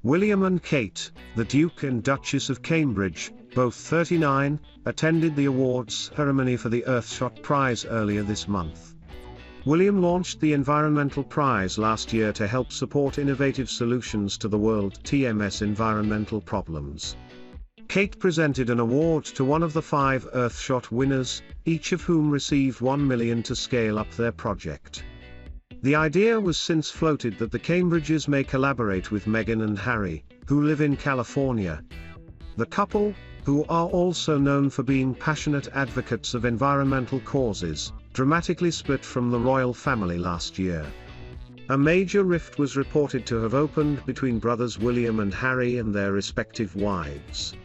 William and Kate, the Duke and Duchess of Cambridge, both 39, attended the awards ceremony for the Earthshot Prize earlier this month. William launched the Environmental Prize last year to help support innovative solutions to the world TMS environmental problems. Kate presented an award to one of the 5 Earthshot winners, each of whom received $1 million to scale up their project. The idea was since floated that the Cambridges may collaborate with Meghan and Harry, who live in California. The couple, who are also known for being passionate advocates of environmental causes, dramatically split from the royal family last year. A major rift was reported to have opened between brothers William and Harry and their respective wives.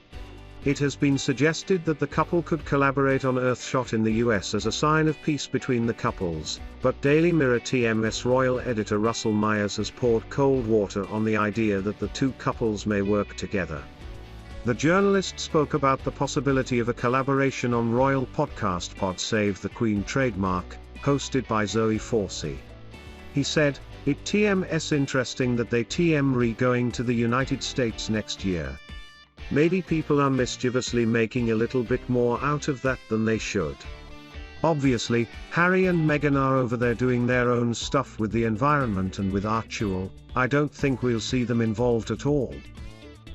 It has been suggested that the couple could collaborate on Earthshot in the US as a sign of peace between the couples, but Daily Mirror TMS royal editor Russell Myers has poured cold water on the idea that the two couples may work together. The journalist spoke about the possibility of a collaboration on royal podcast Pod Save the Queen trademark, hosted by Zoe Forsey. He said, "It TMS interesting that they TM going to the United States next year. Maybe people are mischievously making a little bit more out of that than they should. Obviously, Harry and Meghan are over there doing their own stuff with the environment and with Archewell. I don't think we'll see them involved at all.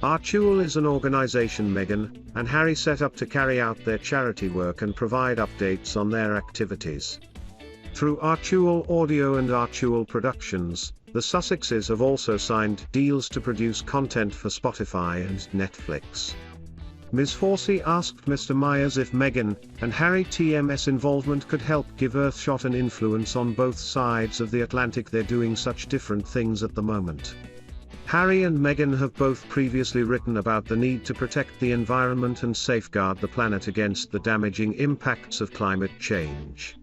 Archewell is an organization Meghan and Harry set up to carry out their charity work and provide updates on their activities. Through Archewell Audio and Archewell Productions, the Sussexes have also signed deals to produce content for Spotify and Netflix." Ms. Forsey asked Mr. Myers if Meghan and Harry TMS involvement could help give Earthshot an influence on both sides of the Atlantic. They're doing such different things at the moment. Harry and Meghan have both previously written about the need to protect the environment and safeguard the planet against the damaging impacts of climate change.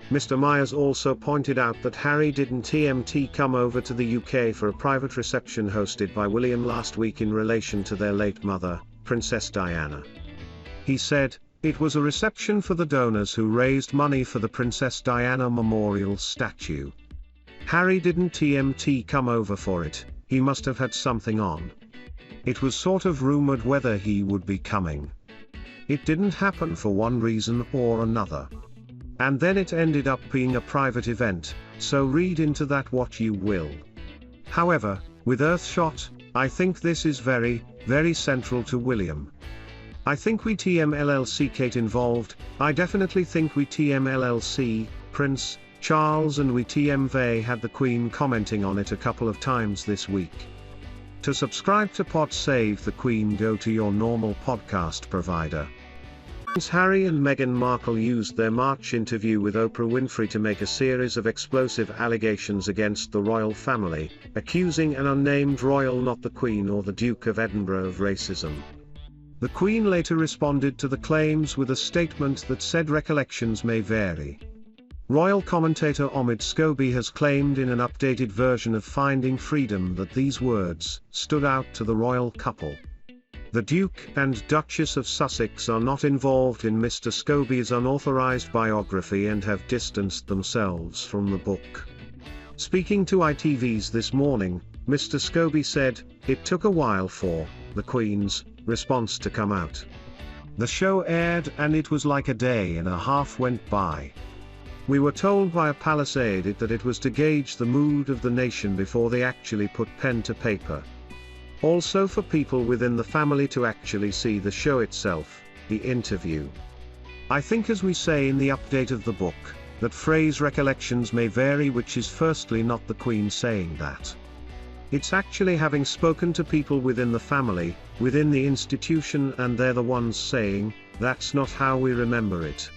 Mr. Myers also pointed out that Harry didn't TMT come over to the UK for a private reception hosted by William last week in relation to their late mother, Princess Diana. He said, "It was a reception for the donors who raised money for the Princess Diana Memorial statue. Harry didn't TMT come over for it, he must have had something on. It was sort of rumored whether he would be coming. It didn't happen for one reason or another. And then it ended up being a private event, so read into that what you will. However, with Earthshot, I think this is very, very central to William. I think we TM LLC Kate involved, I definitely think we TM LLC, Prince Charles and we TM they had the Queen commenting on it a couple of times this week." To subscribe to Pod Save the Queen, go to your normal podcast provider. Prince Harry and Meghan Markle used their March interview with Oprah Winfrey to make a series of explosive allegations against the royal family, accusing an unnamed royal, not the Queen or the Duke of Edinburgh, of racism. The Queen later responded to the claims with a statement that said recollections may vary. Royal commentator Omid Scobie has claimed in an updated version of Finding Freedom that these words stood out to the royal couple. The Duke and Duchess of Sussex are not involved in Mr. Scobie's unauthorized biography and have distanced themselves from the book. Speaking to ITV's This Morning, Mr. Scobie said, "It took a while for the Queen's response to come out. The show aired and it was like a day and a half went by. We were told by a palace aide that it was to gauge the mood of the nation before they actually put pen to paper. Also for people within the family to actually see the show itself, the interview. I think, as we say in the update of the book, that phrase recollections may vary, which is firstly not the Queen saying that. It's actually having spoken to people within the family, within the institution, and they're the ones saying, that's not how we remember it.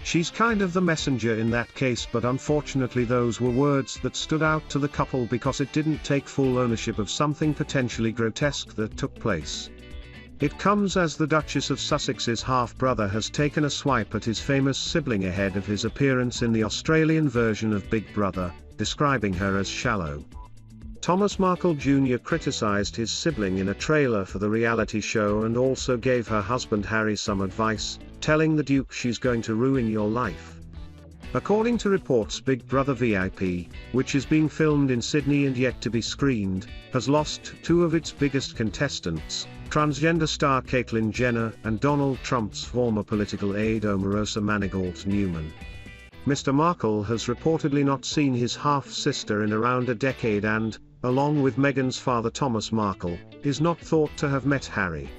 She's kind of the messenger in that case, but unfortunately those were words that stood out to the couple because it didn't take full ownership of something potentially grotesque that took place. It comes as the Duchess of Sussex's half-brother has taken a swipe at his famous sibling ahead of his appearance in the Australian version of Big Brother, describing her as shallow. Thomas Markle Jr. criticized his sibling in a trailer for the reality show and also gave her husband Harry some advice, telling the Duke, "She's going to ruin your life." According to reports, Big Brother VIP, which is being filmed in Sydney and yet to be screened, has lost two of its biggest contestants, transgender star Caitlyn Jenner and Donald Trump's former political aide Omarosa Manigault Newman. Mr. Markle has reportedly not seen his half-sister in around a decade and, along with Meghan's father Thomas Markle, is not thought to have met Harry.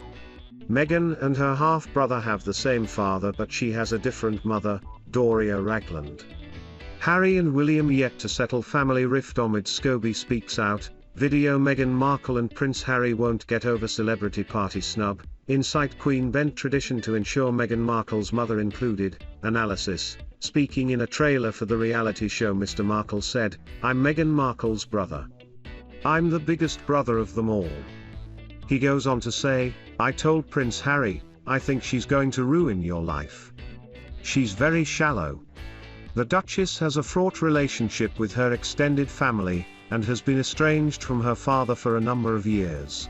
Meghan and her half-brother have the same father, but she has a different mother, Doria Ragland. Harry and William yet to settle family rift. Omid Scobie speaks out. Video: Meghan Markle and Prince Harry won't get over celebrity party snub. Insight: Queen bent tradition to ensure Meghan Markle's mother included. Analysis: speaking in a trailer for the reality show, Mr. Markle said, "I'm Meghan Markle's brother. I'm the biggest brother of them all." He goes on to say, "I told Prince Harry, I think she's going to ruin your life. She's very shallow." The Duchess has a fraught relationship with her extended family, and has been estranged from her father for a number of years.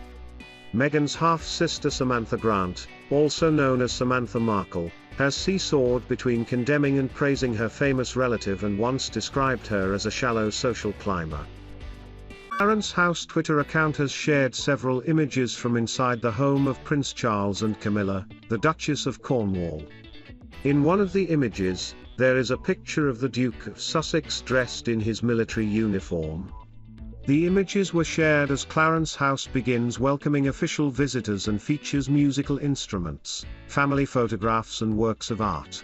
Meghan's half-sister Samantha Grant, also known as Samantha Markle, has seesawed between condemning and praising her famous relative and once described her as a shallow social climber. Clarence House Twitter account has shared several images from inside the home of Prince Charles and Camilla, the Duchess of Cornwall. In one of the images, there is a picture of the Duke of Sussex dressed in his military uniform. The images were shared as Clarence House begins welcoming official visitors and features musical instruments, family photographs and works of art.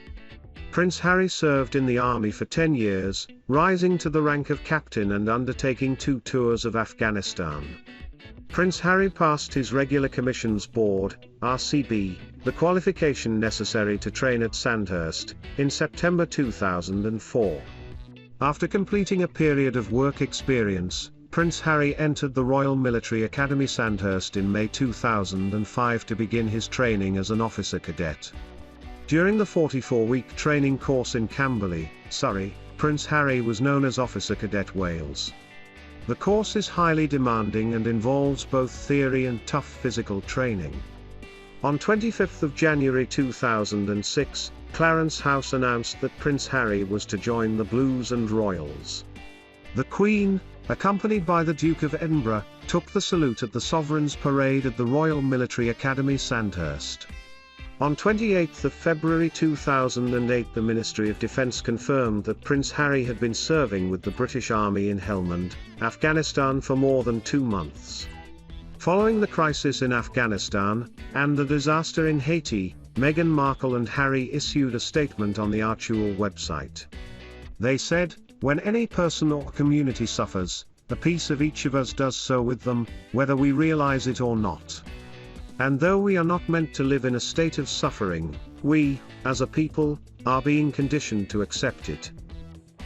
Prince Harry served in the army for 10 years, rising to the rank of captain and undertaking 2 tours of Afghanistan. Prince Harry passed his Regular Commissions Board, RCB, the qualification necessary to train at Sandhurst, in September 2004. After completing a period of work experience, Prince Harry entered the Royal Military Academy Sandhurst in May 2005 to begin his training as an officer cadet. During the 44-week training course in Camberley, Surrey, Prince Harry was known as Officer Cadet Wales. The course is highly demanding and involves both theory and tough physical training. On 25th of January 2006, Clarence House announced that Prince Harry was to join the Blues and Royals. The Queen, accompanied by the Duke of Edinburgh, took the salute at the Sovereign's Parade at the Royal Military Academy Sandhurst. On 28th of February 2008, the Ministry of Defence confirmed that Prince Harry had been serving with the British Army in Helmand, Afghanistan for more than 2 months. Following the crisis in Afghanistan, and the disaster in Haiti, Meghan Markle and Harry issued a statement on the Archewell website. They said, "When any person or community suffers, a piece of each of us does so with them, whether we realize it or not. And though we are not meant to live in a state of suffering, we, as a people, are being conditioned to accept it.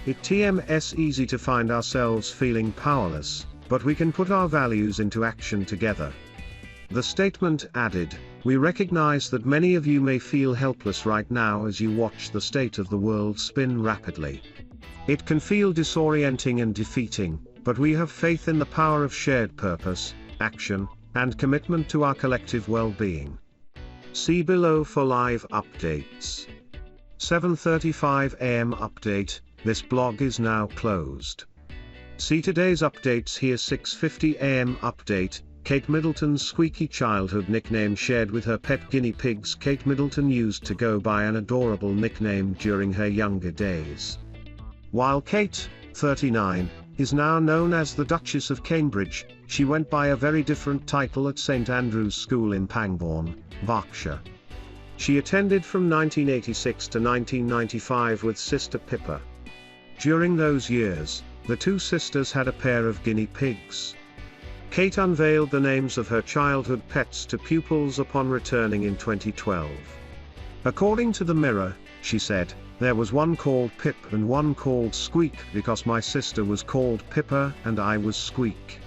It's easy to find ourselves feeling powerless, but we can put our values into action together." The statement added, "We recognize that many of you may feel helpless right now as you watch the state of the world spin rapidly. It can feel disorienting and defeating, but we have faith in the power of shared purpose, action, and commitment to our collective well-being." See below for live updates. 7:35 AM update, this blog is now closed. See today's updates here. 6:50 AM update, Kate Middleton's squeaky childhood nickname shared with her pet guinea pigs. Kate Middleton used to go by an adorable nickname during her younger days. While Kate, 39, is now known as the Duchess of Cambridge, she went by a very different title at St Andrew's School in Pangbourne, Berkshire. She attended from 1986 to 1995 with sister Pippa. During those years, the two sisters had a pair of guinea pigs. Kate unveiled the names of her childhood pets to pupils upon returning in 2012. According to the Mirror, she said, "There was one called Pip and one called Squeak because my sister was called Pippa and I was Squeak."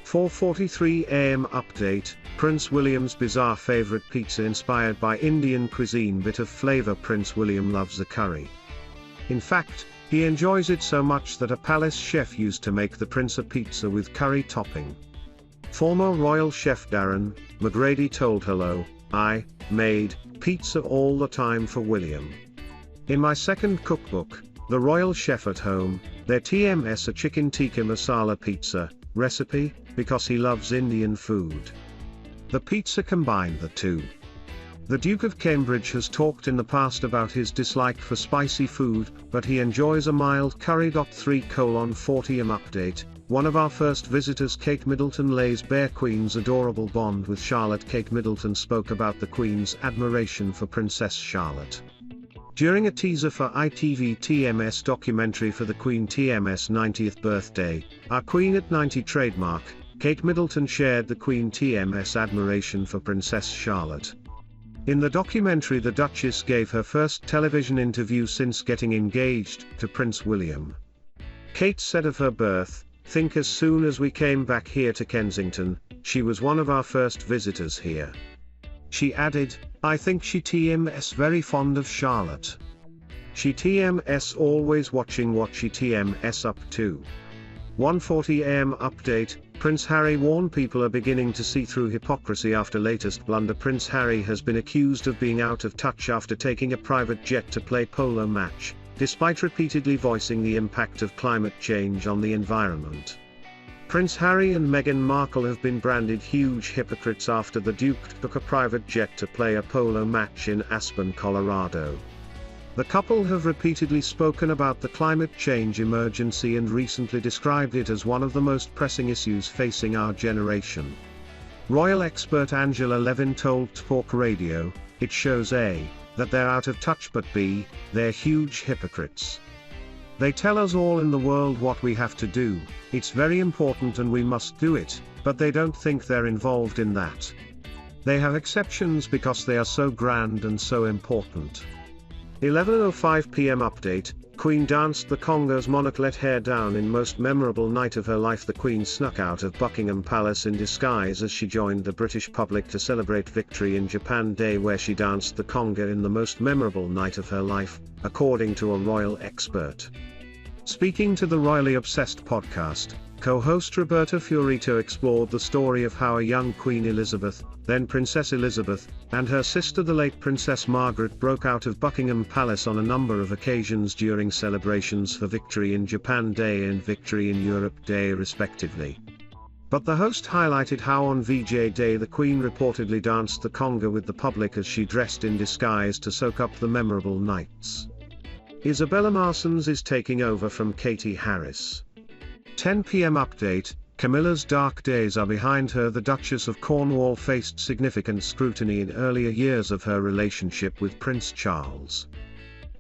4:43 AM update, Prince William's bizarre favorite pizza inspired by Indian cuisine. Bit of flavor. Prince William loves a curry. In fact, he enjoys it so much that a palace chef used to make the prince a pizza with curry topping. Former royal chef Darren McGrady told Hello, "I made pizza all the time for William. In my second cookbook, The royal chef at home, their TMS a chicken tikka masala pizza recipe, because he loves Indian food. The pizza combined the two. The Duke of Cambridge has talked in the past about his dislike for spicy food, but he enjoys a mild curry. 3:40am update. One of our first visitors, Kate Middleton, lays bare Queen's adorable bond with Charlotte. Kate Middleton spoke about the Queen's admiration for Princess Charlotte. During a teaser for ITV TMS documentary for the Queen TMS 90th birthday, Our Queen at 90 trademark, Kate Middleton shared the Queen TMS admiration for Princess Charlotte. In the documentary, the Duchess gave her first television interview since getting engaged to Prince William. Kate said of her birth, "Think as soon as we came back here to Kensington, she was one of our first visitors here." She added, "I think she TMS very fond of Charlotte. She TMS always watching what she TMS up to." 1:40am update. Prince Harry warned people are beginning to see through hypocrisy after latest blunder. Prince Harry has been accused of being out of touch after taking a private jet to play polo match, despite repeatedly voicing the impact of climate change on the environment. Prince Harry and Meghan Markle have been branded huge hypocrites after the Duke took a private jet to play a polo match in Aspen, Colorado. The couple have repeatedly spoken about the climate change emergency and recently described it as one of the most pressing issues facing our generation. Royal expert Angela Levin told Talk Radio, "It shows A, that they're out of touch, but B, they're huge hypocrites. They tell us all in the world what we have to do, it's very important and we must do it, but they don't think they're involved in that. They have exceptions because they are so grand and so important." 11:05pm update. Queen danced the Congo's monarch let hair down in most memorable night of her life. The Queen snuck out of Buckingham Palace in disguise as she joined the British public to celebrate Victory in Japan Day, where she danced the conga in the most memorable night of her life, according to a royal expert. Speaking to the Royally Obsessed podcast, co-host Roberta Fiorito explored the story of how a young Queen Elizabeth, then Princess Elizabeth, and her sister the late Princess Margaret broke out of Buckingham Palace on a number of occasions during celebrations for Victory in Japan Day and Victory in Europe Day respectively. But the host highlighted how on VJ Day the Queen reportedly danced the conga with the public as she dressed in disguise to soak up the memorable nights. Isabella Marsons is taking over from Katie Harris. 10pm update. Camilla's dark days are behind her. The Duchess of Cornwall faced significant scrutiny in earlier years of her relationship with Prince Charles.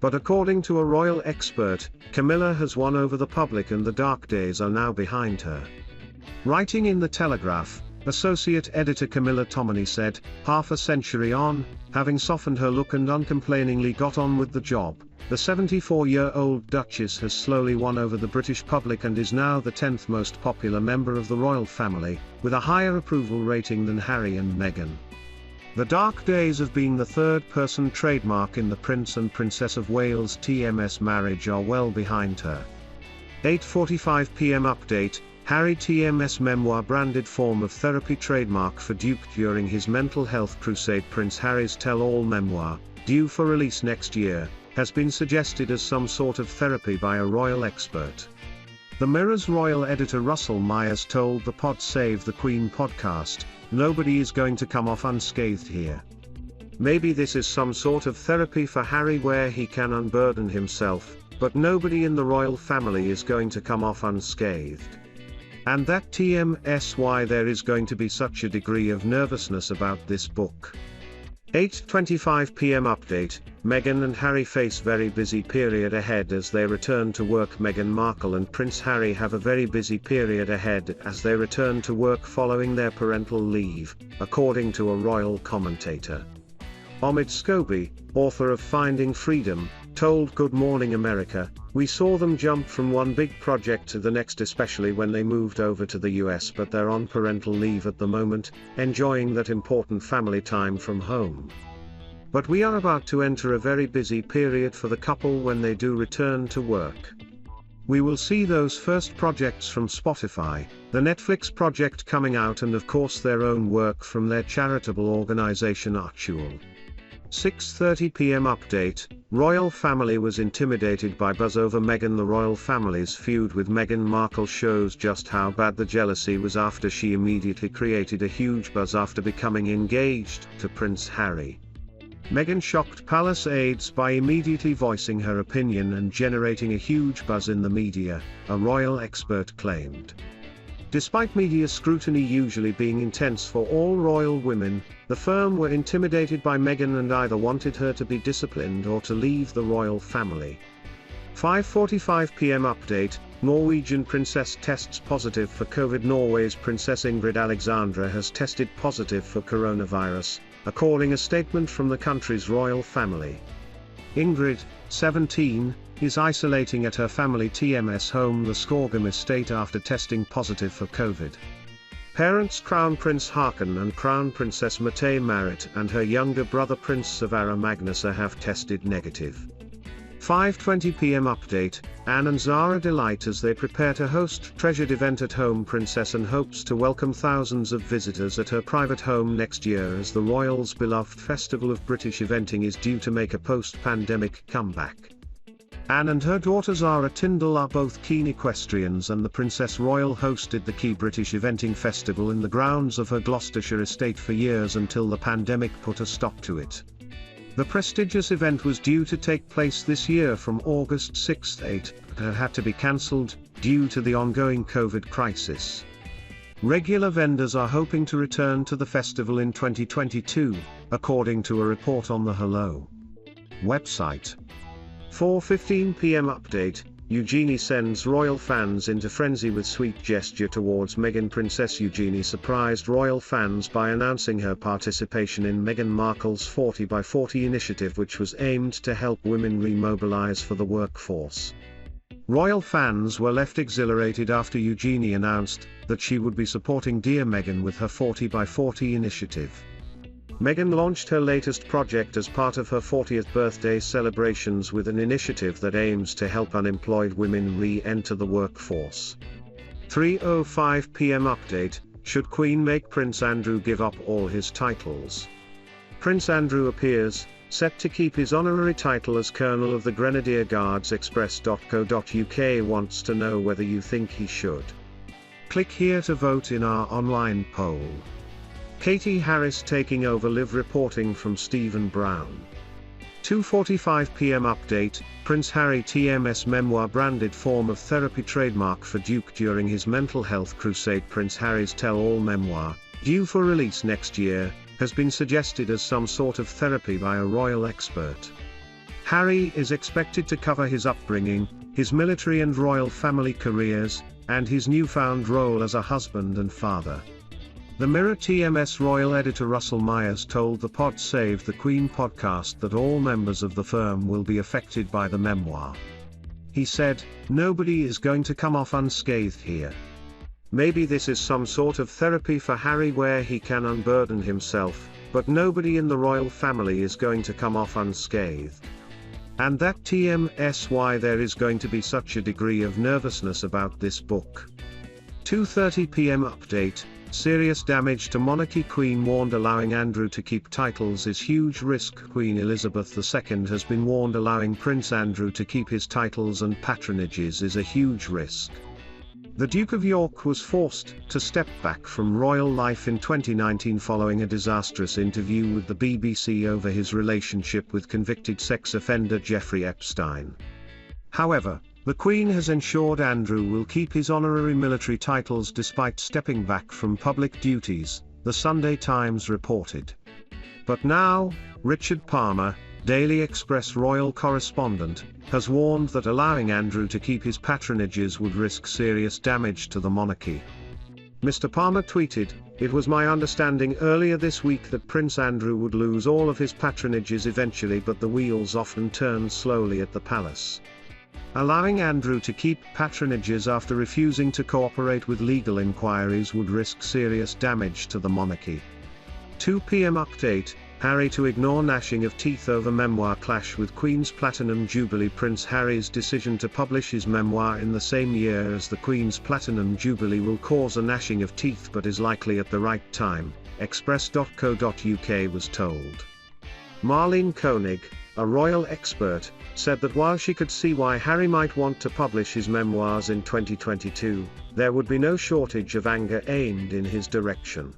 But according to a royal expert, Camilla has won over the public and the dark days are now behind her. Writing in The Telegraph, Associate Editor Camilla Tominey said, "Half a century on, having softened her look and uncomplainingly got on with the job, the 74-year-old Duchess has slowly won over the British public and is now the 10th most popular member of the royal family, with a higher approval rating than Harry and Meghan." The dark days of being the third-person trademark in the Prince and Princess of Wales TMS marriage are well behind her. 8:45pm update. Harry TMS memoir branded form of therapy trademark for Duke during his mental health crusade. Prince Harry's tell-all memoir, due for release next year, has been suggested as some sort of therapy by a royal expert. The Mirror's royal editor Russell Myers told the Pod Save the Queen podcast, "Nobody is going to come off unscathed here. Maybe this is some sort of therapy for Harry where he can unburden himself, but nobody in the royal family is going to come off unscathed. And that TMS why there is going to be such a degree of nervousness about this book." 8:25pm update. Meghan and Harry face very busy period ahead as they return to work. Meghan Markle and Prince Harry have a very busy period ahead as they return to work following their parental leave, according to a royal commentator. Omid Scobie, author of Finding Freedom, told Good Morning America, "We saw them jump from one big project to the next, especially when they moved over to the US, but they're on parental leave at the moment, enjoying that important family time from home. But we are about to enter a very busy period for the couple when they do return to work. We will see those first projects from Spotify, the Netflix project coming out, and of course their own work from their charitable organization Archual." 6:30pm update. Royal family was intimidated by buzz over Meghan. The royal family's feud with Meghan Markle shows just how bad the jealousy was after she immediately created a huge buzz after becoming engaged to Prince Harry. Meghan shocked palace aides by immediately voicing her opinion and generating a huge buzz in the media, a royal expert claimed. Despite media scrutiny usually being intense for all royal women, the firm were intimidated by Meghan and either wanted her to be disciplined or to leave the royal family. 5:45 p.m. update, Norwegian princess tests positive for COVID. Norway's Princess Ingrid Alexandra has tested positive for coronavirus, according a statement from the country's royal family. Ingrid, 17, is isolating at her family TMS home, the Skogum estate, after testing positive for COVID. Parents Crown Prince Haakon and Crown Princess Mette-Marit and her younger brother Prince Sverre Magnus have tested negative. 5:20 p.m. update, Anne and Zara delight as they prepare to host treasured event at home. Princess Anne hopes to welcome thousands of visitors at her private home next year as the royals' beloved Festival of British Eventing is due to make a post-pandemic comeback. Anne and her daughter Zara Tyndall are both keen equestrians, and the Princess Royal hosted the key British Eventing Festival in the grounds of her Gloucestershire estate for years until the pandemic put a stop to it. The prestigious event was due to take place this year from August 6-8, but had to be cancelled due to the ongoing COVID crisis. Regular vendors are hoping to return to the festival in 2022, according to a report on the Hello website. 4:15 p.m. update, Eugenie sends royal fans into frenzy with sweet gesture towards Meghan. Princess Eugenie surprised royal fans by announcing her participation in Meghan Markle's 40x40 initiative, which was aimed to help women remobilize for the workforce. Royal fans were left exhilarated after Eugenie announced that she would be supporting Dear Meghan with her 40x40 initiative. Meghan launched her latest project as part of her 40th birthday celebrations with an initiative that aims to help unemployed women re-enter the workforce. 3:05 p.m. update, should Queen make Prince Andrew give up all his titles? Prince Andrew appears set to keep his honorary title as Colonel of the Grenadier Guards. Express.co.uk wants to know whether you think he should. Click here to vote in our online poll. Katie Harris taking over live. Reporting from Stephen Brown. 2:45 p.m. update, Prince Harry TMS memoir branded form of therapy trademark for Duke during his mental health crusade. Prince Harry's tell-all memoir, due for release next year, has been suggested as some sort of therapy by a royal expert. Harry is expected to cover his upbringing, his military and royal family careers, and his newfound role as a husband and father. The Mirror TMS royal editor Russell Myers told the Pod Save the Queen podcast that all members of the firm will be affected by the memoir. He said, "Nobody is going to come off unscathed here. Maybe this is some sort of therapy for Harry where he can unburden himself, but nobody in the royal family is going to come off unscathed. And that TMS why there is going to be such a degree of nervousness about this book." 2:30 p.m. update, serious damage to monarchy. Queen warned allowing Andrew to keep titles is huge risk. Queen Elizabeth II has been warned allowing Prince Andrew to keep his titles and patronages is a huge risk. The Duke of York was forced to step back from royal life in 2019 following a disastrous interview with the BBC over his relationship with convicted sex offender Jeffrey Epstein. However, the Queen has ensured Andrew will keep his honorary military titles despite stepping back from public duties, the Sunday Times reported. But now, Richard Palmer, Daily Express royal correspondent, has warned that allowing Andrew to keep his patronages would risk serious damage to the monarchy. Mr. Palmer tweeted, "It was my understanding earlier this week that Prince Andrew would lose all of his patronages eventually, but the wheels often turn slowly at the palace. Allowing Andrew to keep patronages after refusing to cooperate with legal inquiries would risk serious damage to the monarchy." 2 p.m. update, Harry to ignore gnashing of teeth over memoir clash with Queen's Platinum Jubilee. Prince Harry's decision to publish his memoir in the same year as the Queen's Platinum Jubilee will cause a gnashing of teeth but is likely at the right time, Express.co.uk was told. Marlene Koenig, a royal expert, said that while she could see why Harry might want to publish his memoirs in 2022, there would be no shortage of anger aimed in his direction.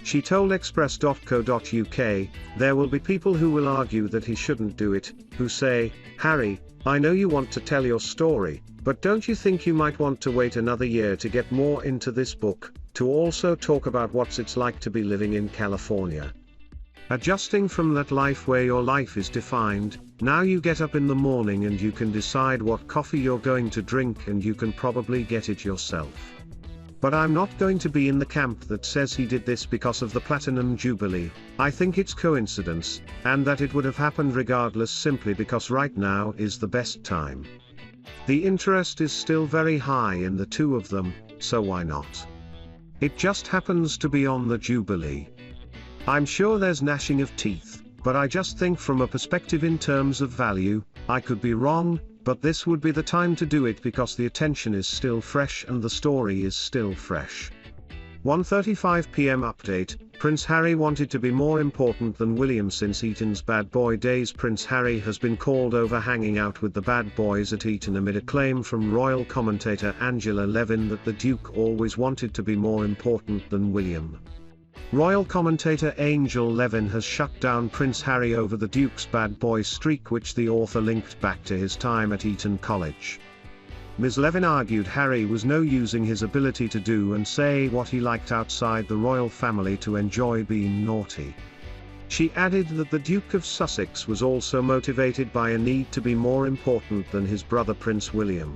She told Express.co.uk, "There will be people who will argue that he shouldn't do it, who say, 'Harry, I know you want to tell your story, but don't you think you might want to wait another year to get more into this book, to also talk about what it's like to be living in California? Adjusting from that life where your life is defined, now you get up in the morning and you can decide what coffee you're going to drink and you can probably get it yourself. But I'm not going to be in the camp that says he did this because of the Platinum Jubilee. I think it's coincidence, and that it would have happened regardless simply because right now is the best time. The interest is still very high in the two of them, so why not? It just happens to be on the Jubilee. I'm sure there's gnashing of teeth, but I just think from a perspective in terms of value, I could be wrong, but this would be the time to do it because the attention is still fresh and the story is still fresh." 1:35 p.m. update, Prince Harry wanted to be more important than William since Eton's bad boy days. Prince Harry has been called over hanging out with the bad boys at Eton amid a claim from royal commentator Angela Levin that the Duke always wanted to be more important than William. Royal commentator Angel Levin has shut down Prince Harry over the Duke's bad boy streak, which the author linked back to his time at Eton College. Ms. Levin argued Harry was no using his ability to do and say what he liked outside the royal family to enjoy being naughty. She added that the Duke of Sussex was also motivated by a need to be more important than his brother Prince William.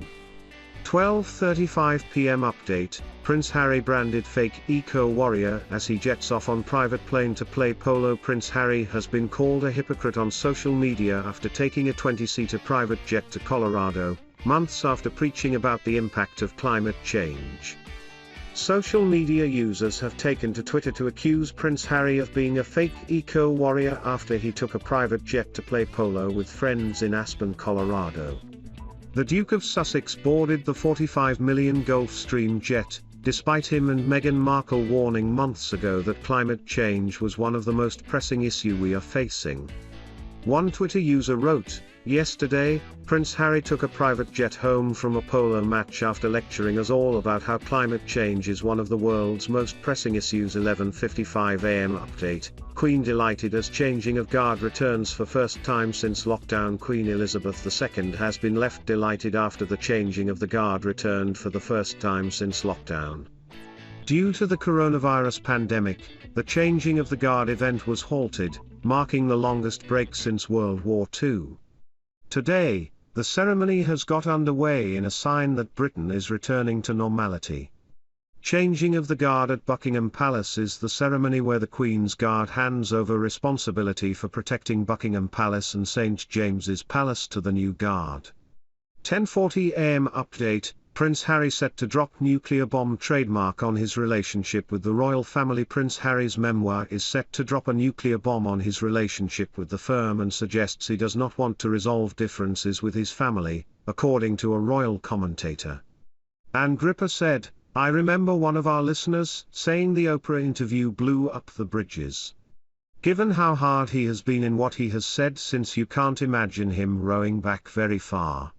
12:35 p.m. update, Prince Harry branded fake eco-warrior as he jets off on private plane to play polo. Prince Harry has been called a hypocrite on social media after taking a 20-seater private jet to Colorado, months after preaching about the impact of climate change. Social media users have taken to Twitter to accuse Prince Harry of being a fake eco-warrior after he took a private jet to play polo with friends in Aspen, Colorado. The Duke of Sussex boarded the $45 million Gulfstream jet, despite him and Meghan Markle warning months ago that climate change was one of the most pressing issues we are facing. One Twitter user wrote, "Yesterday, Prince Harry took a private jet home from a polo match after lecturing us all about how climate change is one of the world's most pressing issues." 11:55 a.m. update, Queen delighted as changing of guard returns for first time since lockdown. Queen Elizabeth II has been left delighted after the changing of the guard returned for the first time since lockdown. Due to the coronavirus pandemic, the changing of the guard event was halted, marking the longest break since World War II. Today, the ceremony has got underway in a sign that Britain is returning to normality. Changing of the Guard at Buckingham Palace is the ceremony where the Queen's Guard hands over responsibility for protecting Buckingham Palace and St. James's Palace to the new Guard. 10:40 a.m. update, Prince Harry set to drop nuclear bomb trademark on his relationship with the royal family. Prince Harry's memoir is set to drop a nuclear bomb on his relationship with the firm and suggests he does not want to resolve differences with his family, according to a royal commentator. Anne Gripper said, "I remember one of our listeners saying the Oprah interview blew up the bridges. Given how hard he has been in what he has said since, you can't imagine him rowing back very far.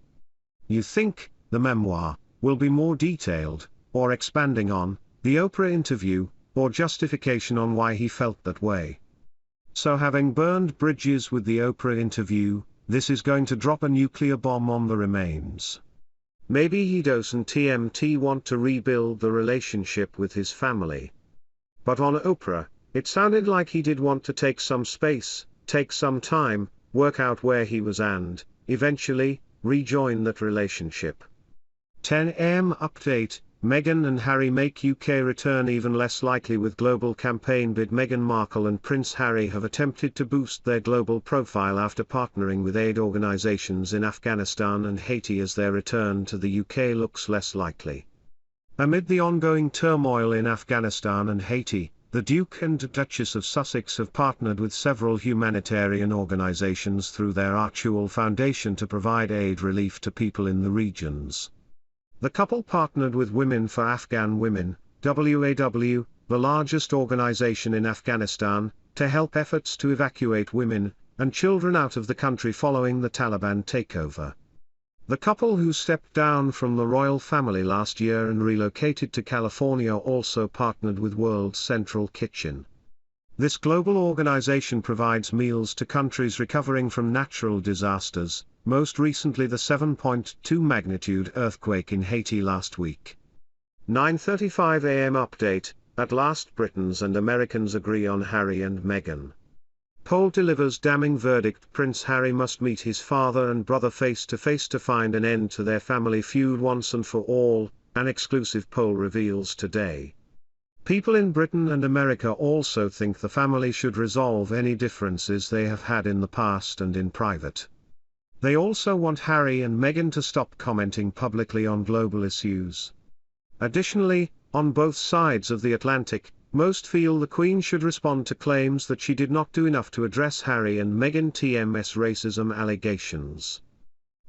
You think the memoir will be more detailed, or expanding on the Oprah interview, or justification on why he felt that way. So having burned bridges with the Oprah interview, this is going to drop a nuclear bomb on the remains. Maybe he doesn't want to rebuild the relationship with his family. But on Oprah, it sounded like he did want to take some space, take some time, work out where he was and, eventually, rejoin that relationship." 10 a.m. update, Meghan and Harry make UK return even less likely with global campaign bid. Meghan Markle and Prince Harry have attempted to boost their global profile after partnering with aid organisations in Afghanistan and Haiti as their return to the UK looks less likely. Amid the ongoing turmoil in Afghanistan and Haiti, the Duke and Duchess of Sussex have partnered with several humanitarian organisations through their Archewell Foundation to provide aid relief to people in the regions. The couple partnered with Women for Afghan Women, WAW, the largest organisation in Afghanistan, to help efforts to evacuate women, and children out of the country following the Taliban takeover. The couple who stepped down from the royal family last year and relocated to California also partnered with World Central Kitchen. This global organization provides meals to countries recovering from natural disasters, most recently the 7.2 magnitude earthquake in Haiti last week. 9:35 a.m. update. At last Britons and Americans agree on Harry and Meghan. Poll delivers damning verdict. Prince Harry must meet his father and brother face to face to find an end to their family feud once and for all, an exclusive poll reveals today. People in Britain and America also think the family should resolve any differences they have had in the past and in private. They also want Harry and Meghan to stop commenting publicly on global issues. Additionally, on both sides of the Atlantic, most feel the Queen should respond to claims that she did not do enough to address Harry and Meghan's racism allegations.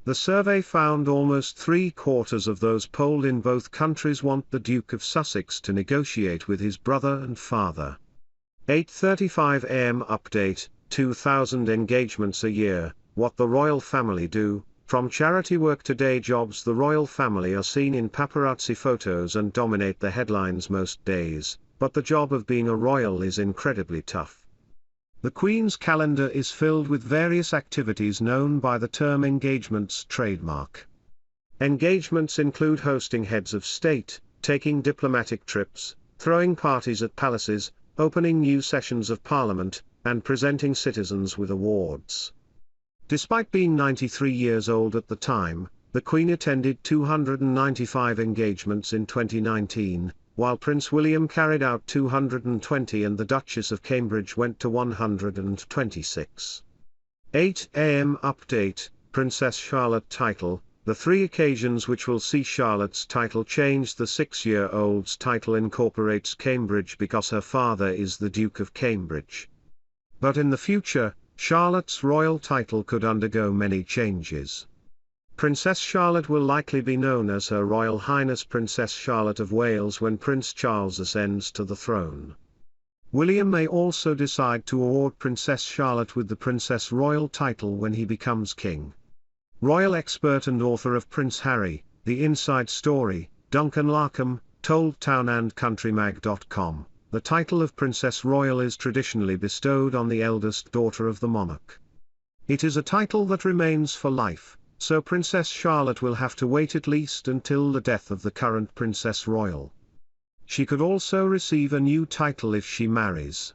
The survey found almost 3/4 of those polled in both countries want the Duke of Sussex to negotiate with his brother and father. 8:35 a.m. update. 2,000 engagements a year. What the royal family do. From charity work to day jobs, the royal family are seen in paparazzi photos and dominate the headlines most days, but the job of being a royal is incredibly tough. The Queen's calendar is filled with various activities known by the term engagements trademark. Engagements include hosting heads of state, taking diplomatic trips, throwing parties at palaces, opening new sessions of parliament, and presenting citizens with awards. Despite being 93 years old at the time, the Queen attended 295 engagements in 2019, while Prince William carried out 220 and the Duchess of Cambridge went to 126. 8 a.m. update. Princess Charlotte title. The 3 occasions which will see Charlotte's title changed. The 6-year-old's title incorporates Cambridge because her father is the Duke of Cambridge. But in the future, Charlotte's royal title could undergo many changes. Princess Charlotte will likely be known as Her Royal Highness Princess Charlotte of Wales when Prince Charles ascends to the throne. William may also decide to award Princess Charlotte with the Princess Royal title when he becomes king. Royal expert and author of Prince Harry, The Inside Story, Duncan Larkham, told townandcountrymag.com. The title of Princess Royal is traditionally bestowed on the eldest daughter of the monarch. It is a title that remains for life, so Princess Charlotte will have to wait at least until the death of the current Princess Royal. She could also receive a new title if she marries.